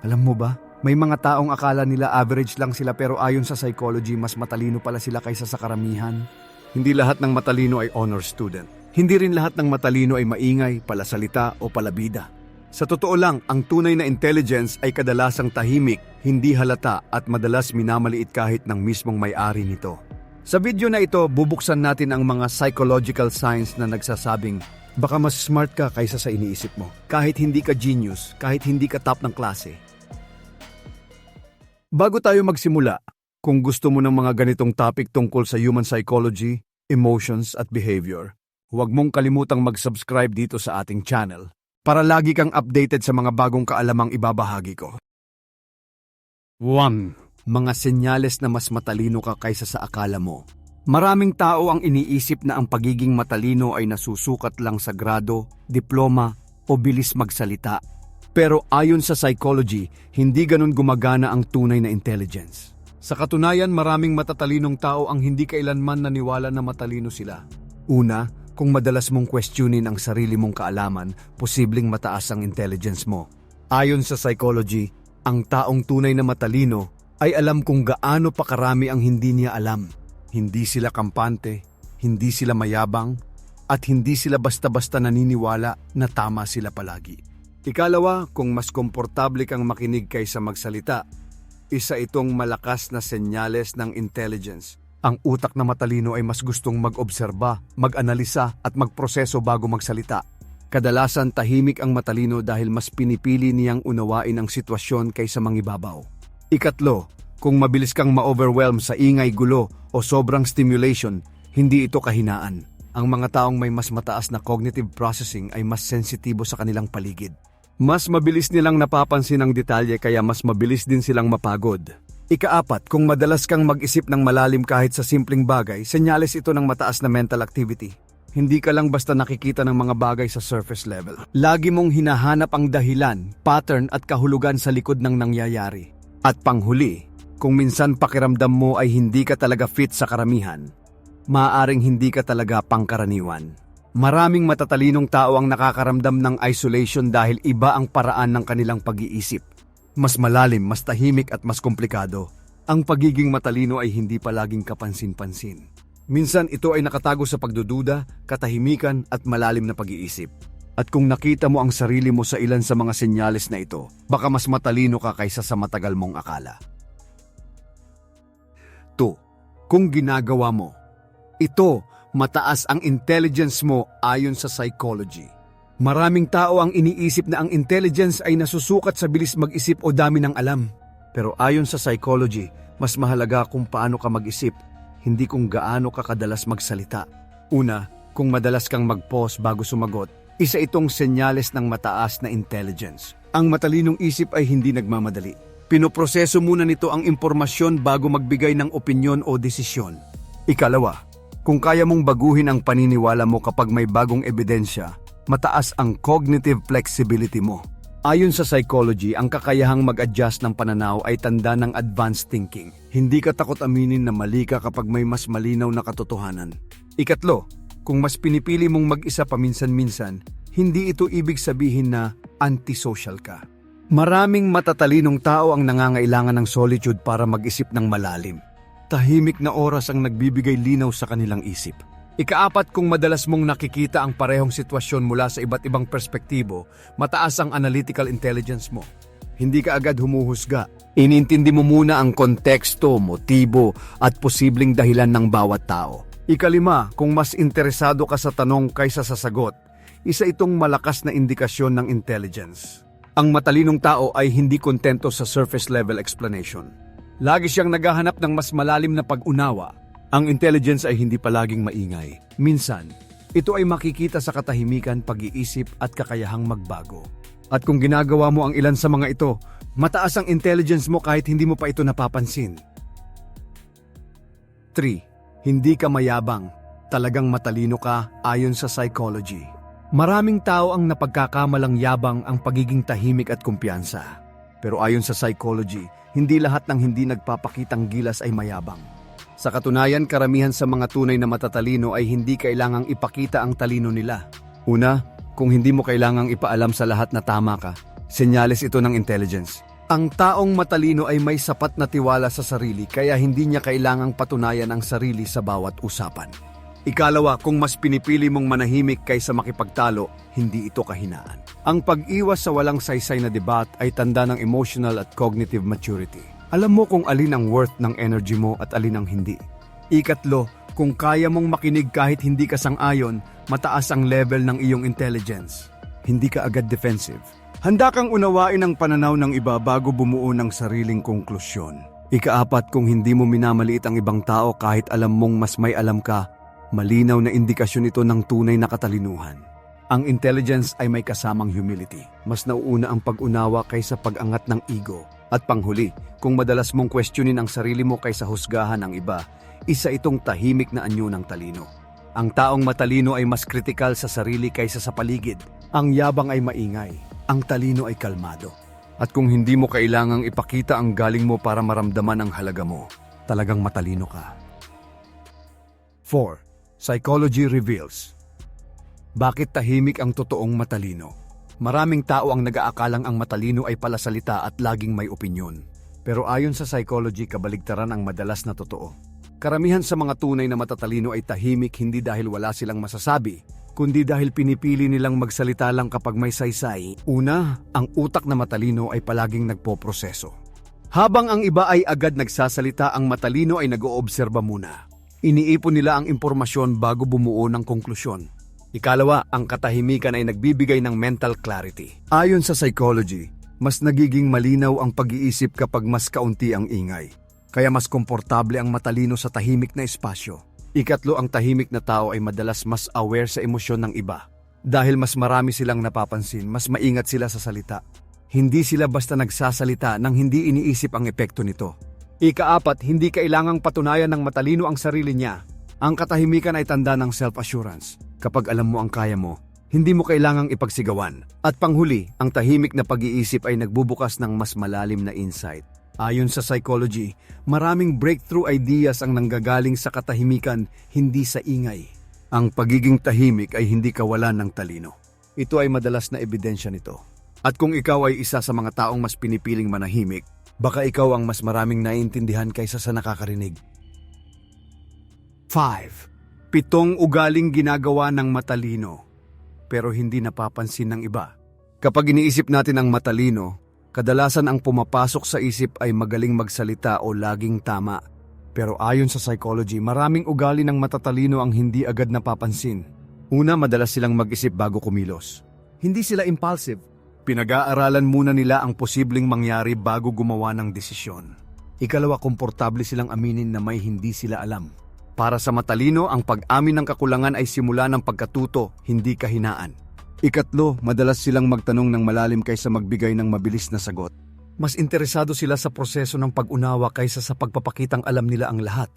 Alam mo ba, may mga taong akala nila average lang sila pero ayon sa psychology, mas matalino pala sila kaysa sa karamihan. Hindi lahat ng matalino ay honor student. Hindi rin lahat ng matalino ay maingay, palasalita o palabida. Sa totoo lang, ang tunay na intelligence ay kadalasang tahimik, hindi halata at madalas minamaliit kahit ng mismong may-ari nito. Sa video na ito, bubuksan natin ang mga psychological signs na nagsasabing baka mas smart ka kaysa sa iniisip mo. Kahit hindi ka genius, kahit hindi ka top ng klase. Bago tayo magsimula, kung gusto mo ng mga ganitong topic tungkol sa human psychology, emotions at behavior, huwag mong kalimutang mag-subscribe dito sa ating channel para lagi kang updated sa mga bagong kaalamang ibabahagi ko. 1. Mga senyales na mas matalino ka kaysa sa akala mo. Maraming tao ang iniisip na ang pagiging matalino ay nasusukat lang sa grado, diploma o bilis magsalita. Pero ayon sa psychology, hindi ganun gumagana ang tunay na intelligence. Sa katunayan, maraming matatalinong tao ang hindi kailanman naniwala na matalino sila. Una, kung madalas mong questionin ang sarili mong kaalaman, posibleng mataas ang intelligence mo. Ayon sa psychology, ang taong tunay na matalino ay alam kung gaano pa karami ang hindi niya alam. Hindi sila kampante, hindi sila mayabang, at hindi sila basta-basta naniniwala na tama sila palagi. Ikalawa, kung mas komportable kang makinig kaysa magsalita, isa itong malakas na senyales ng intelligence. Ang utak na matalino ay mas gustong mag-obserba, mag-analisa at magproseso bago magsalita. Kadalasan tahimik ang matalino dahil mas pinipili niyang unawain ang sitwasyon kaysa mangibabaw. Ikatlo, kung mabilis kang ma-overwhelm sa ingay, gulo o sobrang stimulation, hindi ito kahinaan. Ang mga taong may mas mataas na cognitive processing ay mas sensitibo sa kanilang paligid. Mas mabilis nilang napapansin ang detalye kaya mas mabilis din silang mapagod. Ikaapat, kung madalas kang mag-isip ng malalim kahit sa simpleng bagay, senyales ito ng mataas na mental activity. Hindi ka lang basta nakikita ng mga bagay sa surface level. Lagi mong hinahanap ang dahilan, pattern at kahulugan sa likod ng nangyayari. At panghuli, kung minsan pakiramdam mo ay hindi ka talaga fit sa karamihan, maaaring hindi ka talaga pangkaraniwan. Maraming matatalinong tao ang nakakaramdam ng isolation dahil iba ang paraan ng kanilang pag-iisip. Mas malalim, mas tahimik at mas komplikado. Ang pagiging matalino ay hindi palaging kapansin-pansin. Minsan ito ay nakatago sa pagdududa, katahimikan at malalim na pag-iisip. At kung nakita mo ang sarili mo sa ilan sa mga senyales na ito, baka mas matalino ka kaysa sa matagal mong akala. 2. Kung ginagawa mo. Ito, mataas ang intelligence mo ayon sa psychology. Maraming tao ang iniisip na ang intelligence ay nasusukat sa bilis mag-isip o dami ng alam. Pero ayon sa psychology, mas mahalaga kung paano ka mag-isip, hindi kung gaano ka kadalas magsalita. Una, kung madalas kang mag-pause bago sumagot, isa itong senyales ng mataas na intelligence. Ang matalinong isip ay hindi nagmamadali. Pinoproseso muna nito ang impormasyon bago magbigay ng opinyon o desisyon. Ikalawa, kung kaya mong baguhin ang paniniwala mo kapag may bagong ebidensya, mataas ang cognitive flexibility mo. Ayon sa psychology, ang kakayahang mag-adjust ng pananaw ay tanda ng advanced thinking. Hindi ka takot aminin na mali ka kapag may mas malinaw na katotohanan. Ikatlo, kung mas pinipili mong mag-isa paminsan-minsan, hindi ito ibig sabihin na antisocial ka. Maraming matatalinong tao ang nangangailangan ng solitude para mag-isip ng malalim. Tahimik na oras ang nagbibigay linaw sa kanilang isip. Ikaapat, kung madalas mong nakikita ang parehong sitwasyon mula sa iba't ibang perspektibo, mataas ang analytical intelligence mo. Hindi ka agad humuhusga. Inintindi mo muna ang konteksto, motibo at posibleng dahilan ng bawat tao. Ikalima, kung mas interesado ka sa tanong kaysa sa sagot, isa itong malakas na indikasyon ng intelligence. Ang matalinong tao ay hindi kontento sa surface level explanation. Lagi siyang naghahanap ng mas malalim na pag-unawa. Ang intelligence ay hindi palaging maingay. Minsan, ito ay makikita sa katahimikan, pag-iisip at kakayahang magbago. At kung ginagawa mo ang ilan sa mga ito, mataas ang intelligence mo kahit hindi mo pa ito napapansin. 3. Hindi ka mayabang. Talagang matalino ka ayon sa psychology. Maraming tao ang napagkakamalang yabang ang pagiging tahimik at kumpiyansa. Pero ayon sa psychology, hindi lahat ng hindi nagpapakitang gilas ay mayabang. Sa katunayan, karamihan sa mga tunay na matatalino ay hindi kailangang ipakita ang talino nila. Una, kung hindi mo kailangang ipaalam sa lahat na tama ka, senyales ito ng intelligence. Ang taong matalino ay may sapat na tiwala sa sarili kaya hindi niya kailangang patunayan ang sarili sa bawat usapan. Ikalawa, kung mas pinipili mong manahimik kaysa makipagtalo, hindi ito kahinaan. Ang pag-iwas sa walang saysay na debat ay tanda ng emotional at cognitive maturity. Alam mo kung alin ang worth ng energy mo at alin ang hindi. Ikatlo, kung kaya mong makinig kahit hindi ka sang-ayon, mataas ang level ng iyong intelligence. Hindi ka agad defensive. Handa kang unawain ang pananaw ng iba bago bumuo ng sariling konklusyon. Ikaapat, kung hindi mo minamaliit ang ibang tao kahit alam mong mas may alam ka, malinaw na indikasyon ito ng tunay na katalinuhan. Ang intelligence ay may kasamang humility. Mas nauuna ang pag-unawa kaysa pag-angat ng ego. At panghuli, kung madalas mong questionin ang sarili mo kaysa husgahan ang iba, isa itong tahimik na anyo ng talino. Ang taong matalino ay mas kritikal sa sarili kaysa sa paligid. Ang yabang ay maingay. Ang talino ay kalmado. At kung hindi mo kailangang ipakita ang galing mo para maramdaman ang halaga mo, talagang matalino ka. 4. Psychology reveals. Bakit tahimik ang totoong matalino? Maraming tao ang nag-aakalang ang matalino ay palasalita at laging may opinyon. Pero ayon sa psychology, kabaligtaran ang madalas na totoo. Karamihan sa mga tunay na matatalino ay tahimik hindi dahil wala silang masasabi, kundi dahil pinipili nilang magsalita lang kapag may saysay. Una, ang utak na matalino ay palaging nagpoproseso. Habang ang iba ay agad nagsasalita, ang matalino ay nag-oobserba muna. Iniipon nila ang impormasyon bago bumuo ng konklusyon. Ikalawa, ang katahimikan ay nagbibigay ng mental clarity. Ayon sa psychology, mas nagiging malinaw ang pag-iisip kapag mas kaunti ang ingay. Kaya mas komportable ang matalino sa tahimik na espasyo. Ikatlo, ang tahimik na tao ay madalas mas aware sa emosyon ng iba. Dahil mas marami silang napapansin, mas maingat sila sa salita. Hindi sila basta nagsasalita nang hindi iniisip ang epekto nito. Ikaapat, hindi kailangang patunayan ng matalino ang sarili niya. Ang katahimikan ay tanda ng self-assurance. Kapag alam mo ang kaya mo, hindi mo kailangang ipagsigawan. At panghuli, ang tahimik na pag-iisip ay nagbubukas ng mas malalim na insight. Ayon sa psychology, maraming breakthrough ideas ang nanggagaling sa katahimikan, hindi sa ingay. Ang pagiging tahimik ay hindi kawalan ng talino. Ito ay madalas na ebidensya nito. At kung ikaw ay isa sa mga taong mas pinipiling manahimik, baka ikaw ang mas maraming naiintindihan kaysa sa nakakarinig. 5. 7 ugaling ginagawa ng matalino, pero hindi napapansin ng iba. Kapag iniisip natin ang matalino, kadalasan ang pumapasok sa isip ay magaling magsalita o laging tama. Pero ayon sa psychology, maraming ugali ng matatalino ang hindi agad napapansin. Una, madalas silang mag-isip bago kumilos. Hindi sila impulsive. Pinag-aaralan muna nila ang posibleng mangyari bago gumawa ng desisyon. Ikalawa, komportable silang aminin na may hindi sila alam. Para sa matalino, ang pag-amin ng kakulangan ay simula ng pagkatuto, hindi kahinaan. Ikatlo, madalas silang magtanong ng malalim kaysa magbigay ng mabilis na sagot. Mas interesado sila sa proseso ng pag-unawa kaysa sa pagpapakitang alam nila ang lahat.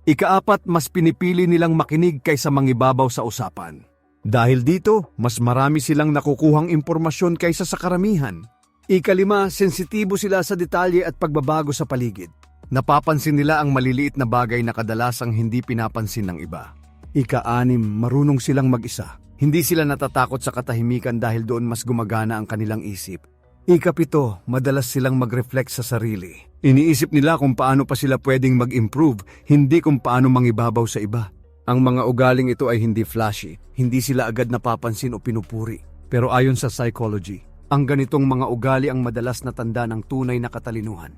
Ikaapat, mas pinipili nilang makinig kaysa mangibabaw sa usapan. Dahil dito, mas marami silang nakukuhang impormasyon kaysa sa karamihan. Ikalima, sensitibo sila sa detalye at pagbabago sa paligid. Napapansin nila ang maliliit na bagay na kadalasang hindi pinapansin ng iba. Ika-6, marunong silang mag-isa. Hindi sila natatakot sa katahimikan dahil doon mas gumagana ang kanilang isip. Ika-7, madalas silang mag-reflect sa sarili. Iniisip nila kung paano pa sila pwedeng mag-improve, hindi kung paano mangibabaw sa iba. Ang mga ugaling ito ay hindi flashy, hindi sila agad napapansin o pinupuri. Pero ayon sa psychology, ang ganitong mga ugali ang madalas na tanda ng tunay na katalinuhan.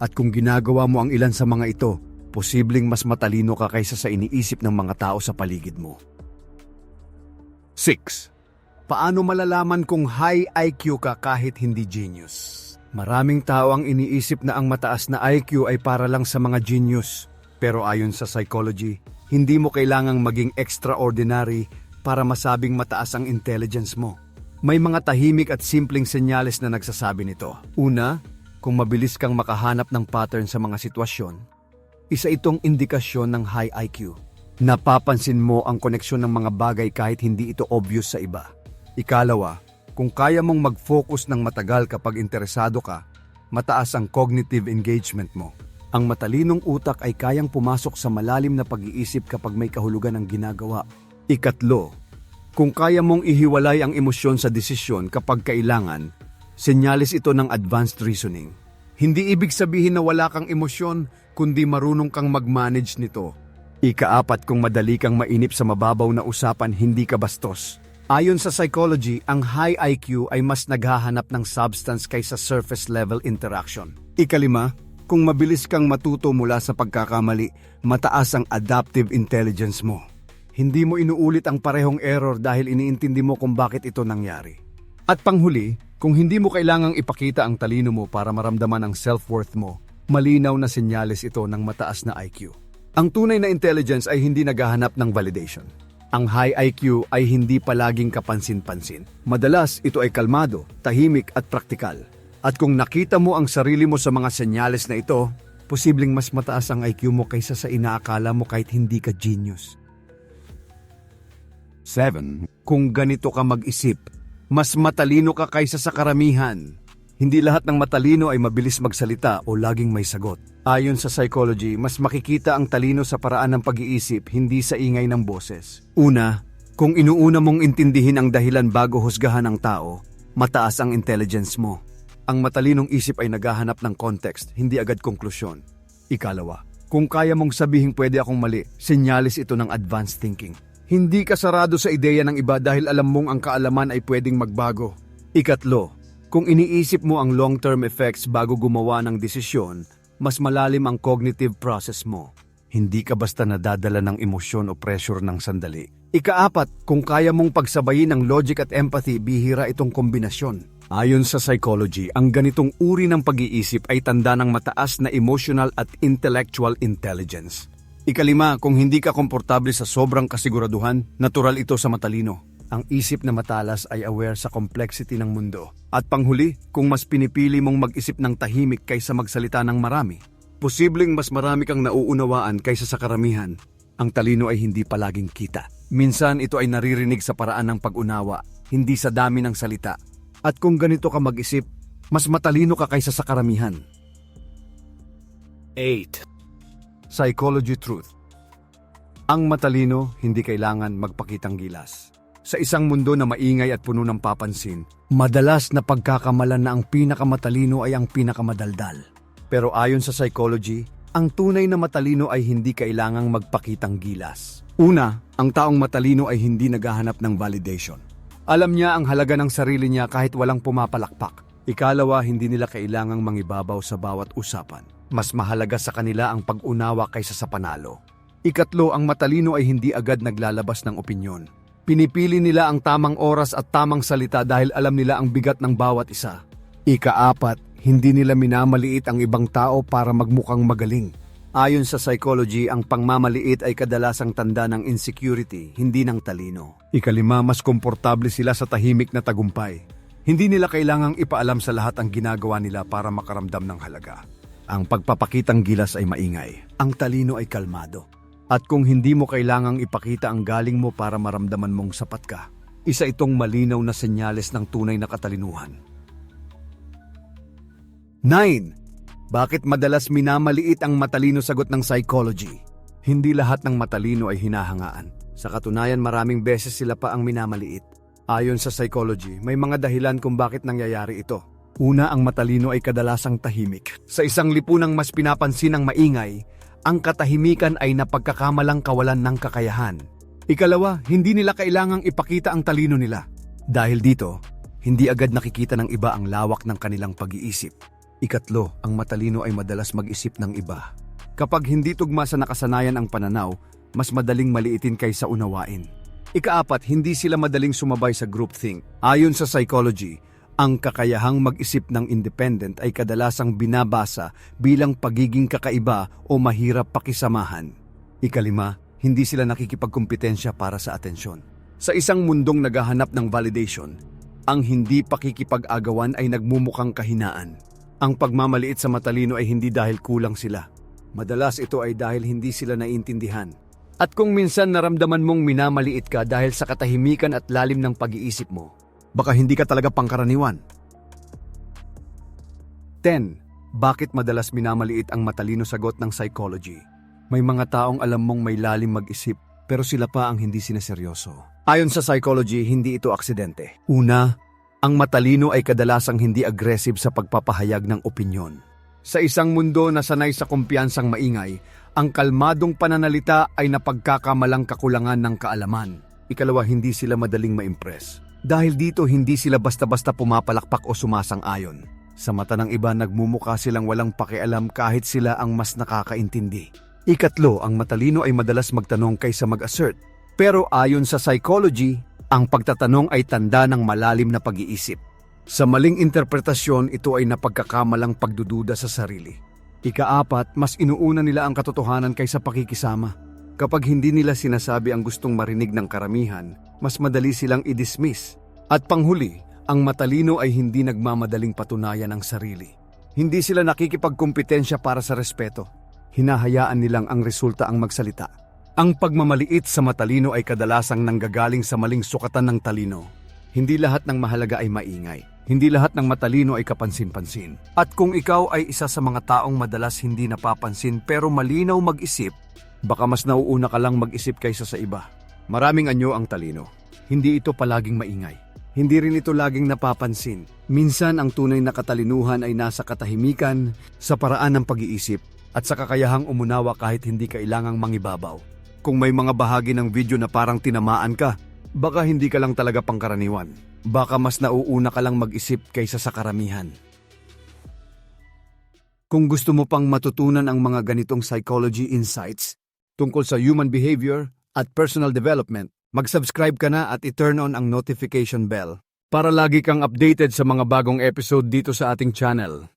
At kung ginagawa mo ang ilan sa mga ito, posibleng mas matalino ka kaysa sa iniisip ng mga tao sa paligid mo. 6. Paano malalaman kung high IQ ka kahit hindi genius? Maraming tao ang iniisip na ang mataas na IQ ay para lang sa mga genius. Pero ayon sa psychology, hindi mo kailangang maging extraordinary para masabing mataas ang intelligence mo. May mga tahimik at simpleng senyales na nagsasabi nito. Una, kung mabilis kang makahanap ng pattern sa mga sitwasyon, isa itong indikasyon ng high IQ. Napapansin mo ang koneksyon ng mga bagay kahit hindi ito obvious sa iba. Ikalawa, kung kaya mong mag-focus ng matagal kapag interesado ka, mataas ang cognitive engagement mo. Ang matalinong utak ay kayang pumasok sa malalim na pag-iisip kapag may kahulugan ang ginagawa. Ikatlo, kung kaya mong ihiwalay ang emosyon sa desisyon kapag kailangan, senyales ito ng advanced reasoning. Hindi ibig sabihin na wala kang emosyon, kundi marunong kang mag-manage nito. Ika-4, kung madali kang mainip sa mababaw na usapan, hindi ka bastos. Ayon sa psychology, ang high IQ ay mas naghahanap ng substance kaysa surface-level interaction. Ika-5, kung mabilis kang matuto mula sa pagkakamali, mataas ang adaptive intelligence mo. Hindi mo inuulit ang parehong error dahil iniintindi mo kung bakit ito nangyari. At panghuli, kung hindi mo kailangang ipakita ang talino mo para maramdaman ang self-worth mo, malinaw na senyales ito ng mataas na IQ. Ang tunay na intelligence ay hindi naghahanap ng validation. Ang high IQ ay hindi palaging kapansin-pansin. Madalas, ito ay kalmado, tahimik at praktikal. At kung nakita mo ang sarili mo sa mga senyales na ito, posibleng mas mataas ang IQ mo kaysa sa inaakala mo kahit hindi ka genius. 7. Kung ganito ka mag-isip, mas matalino ka kaysa sa karamihan. Hindi lahat ng matalino ay mabilis magsalita o laging may sagot. Ayon sa psychology, mas makikita ang talino sa paraan ng pag-iisip, hindi sa ingay ng boses. Una, kung inuuna mong intindihin ang dahilan bago husgahan ang tao, mataas ang intelligence mo. Ang matalinong isip ay naghahanap ng context, hindi agad konklusyon. Ikalawa, kung kaya mong sabihin pwede akong mali, senyalis ito ng advanced thinking. Hindi ka sarado sa ideya ng iba dahil alam mong ang kaalaman ay pwedeng magbago. Ikatlo, kung iniisip mo ang long-term effects bago gumawa ng desisyon, mas malalim ang cognitive process mo. Hindi ka basta nadadala ng emosyon o pressure ng sandali. Ika-4, kung kaya mong pagsabayin ang logic at empathy, bihira itong kombinasyon. Ayon sa psychology, ang ganitong uri ng pag-iisip ay tanda ng mataas na emotional at intellectual intelligence. Ika-5, kung hindi ka komportable sa sobrang kasiguraduhan, natural ito sa matalino. Ang isip na matalas ay aware sa complexity ng mundo. At panghuli, kung mas pinipili mong mag-isip ng tahimik kaysa magsalita ng marami, posibleng mas marami kang nauunawaan kaysa sa karamihan. Ang talino ay hindi palaging kita. Minsan ito ay naririnig sa paraan ng pag-unawa, hindi sa dami ng salita. At kung ganito ka mag-isip, mas matalino ka kaysa sa karamihan. 8. Psychology truth. Ang matalino hindi kailangan magpakitang gilas. Sa isang mundo na maingay at puno ng papansin, madalas na pagkakamalan na ang pinakamatalino ay ang pinakamadaldal. Pero ayon sa psychology, ang tunay na matalino ay hindi kailangang magpakitang gilas. Una, ang taong matalino ay hindi naghahanap ng validation. Alam niya ang halaga ng sarili niya kahit walang pumapalakpak. Ikalawa, hindi nila kailangang mangibabaw sa bawat usapan. Mas mahalaga sa kanila ang pag-unawa kaysa sa panalo. Ikatlo, ang matalino ay hindi agad naglalabas ng opinyon. Pinipili nila ang tamang oras at tamang salita dahil alam nila ang bigat ng bawat isa. Ika-4, hindi nila minamaliit ang ibang tao para magmukhang magaling. Ayon sa psychology, ang pangmamaliit ay kadalasang tanda ng insecurity, hindi ng talino. Ika-5, mas komportable sila sa tahimik na tagumpay. Hindi nila kailangang ipaalam sa lahat ang ginagawa nila para makaramdam ng halaga. Ang pagpapakitang gilas ay maingay. Ang talino ay kalmado. At kung hindi mo kailangang ipakita ang galing mo para maramdaman mong sapat ka, isa itong malinaw na senyales ng tunay na katalinuhan. 9. Bakit madalas minamaliit ang matalino? Sagot ng psychology. Hindi lahat ng matalino ay hinahangaan. Sa katunayan, maraming beses sila pa ang minamaliit. Ayon sa psychology, may mga dahilan kung bakit nangyayari ito. Una, ang matalino ay kadalasang tahimik. Sa isang lipunang mas pinapansin ang maingay, ang katahimikan ay napagkakamalang kawalan ng kakayahan. Ikalawa, hindi nila kailangang ipakita ang talino nila. Dahil dito, hindi agad nakikita ng iba ang lawak ng kanilang pag-iisip. Ikatlo, ang matalino ay madalas mag-isip ng iba. Kapag hindi tugma sa nakasanayan ang pananaw, mas madaling maliitin kaysa unawain. Ika-4, hindi sila madaling sumabay sa groupthink. Ayon sa psychology, ang kakayahang mag-isip ng independent ay kadalasang binabasa bilang pagiging kakaiba o mahirap pakisamahan. Ika-5, hindi sila nakikipagkumpetensya para sa atensyon. Sa isang mundong naghahanap ng validation, ang hindi pakikipag-agawan ay nagmumukhang kahinaan. Ang pagmamaliit sa matalino ay hindi dahil kulang sila. Madalas ito ay dahil hindi sila naiintindihan. At kung minsan naramdaman mong minamaliit ka dahil sa katahimikan at lalim ng pag-iisip mo, baka hindi ka talaga pangkaraniwan. 10. Bakit madalas minamaliit ang matalino? Sagot ng psychology. May mga taong alam mong may lalim mag-isip, pero sila pa ang hindi sineseryoso. Ayon sa psychology, hindi ito aksidente. Una, ang matalino ay kadalasang hindi aggressive sa pagpapahayag ng opinyon. Sa isang mundo na sanay sa kumpiyansang maingay, ang kalmadong pananalita ay napagkakamalang kakulangan ng kaalaman. Ikalawa, hindi sila madaling ma-impress. Dahil dito, hindi sila basta-basta pumapalakpak o sumasang-ayon. Sa mata ng iba, nagmumukha silang walang pakialam kahit sila ang mas nakakaintindi. Ikatlo, ang matalino ay madalas magtanong kaysa mag-assert. Pero ayon sa psychology, ang pagtatanong ay tanda ng malalim na pag-iisip. Sa maling interpretasyon, ito ay napagkakamalang pagdududa sa sarili. Ikaapat, mas inuuna nila ang katotohanan kaysa pakikisama. Kapag hindi nila sinasabi ang gustong marinig ng karamihan, mas madali silang i-dismiss. At panghuli, ang matalino ay hindi nagmamadaling patunayan ang sarili. Hindi sila nakikipagkumpetensya para sa respeto. Hinahayaan nilang ang resulta ang magsalita. Ang pagmamaliit sa matalino ay kadalasang nanggagaling sa maling sukatan ng talino. Hindi lahat ng mahalaga ay maingay. Hindi lahat ng matalino ay kapansin-pansin. At kung ikaw ay isa sa mga taong madalas hindi napapansin pero malinaw mag-isip, baka mas nauuna ka lang mag-isip kaysa sa iba. Maraming anyo ang talino. Hindi ito palaging maingay. Hindi rin ito laging napapansin. Minsan ang tunay na katalinuhan ay nasa katahimikan, sa paraan ng pag-iisip, at sa kakayahang umunawa kahit hindi kailangang mangibabaw. Kung may mga bahagi ng video na parang tinamaan ka, baka hindi ka lang talaga pangkaraniwan. Baka mas nauuna ka lang mag-isip kaysa sa karamihan. Kung gusto mo pang matutunan ang mga ganitong psychology insights tungkol sa human behavior at personal development, mag-subscribe ka na at i-turn on ang notification bell para lagi kang updated sa mga bagong episode dito sa ating channel.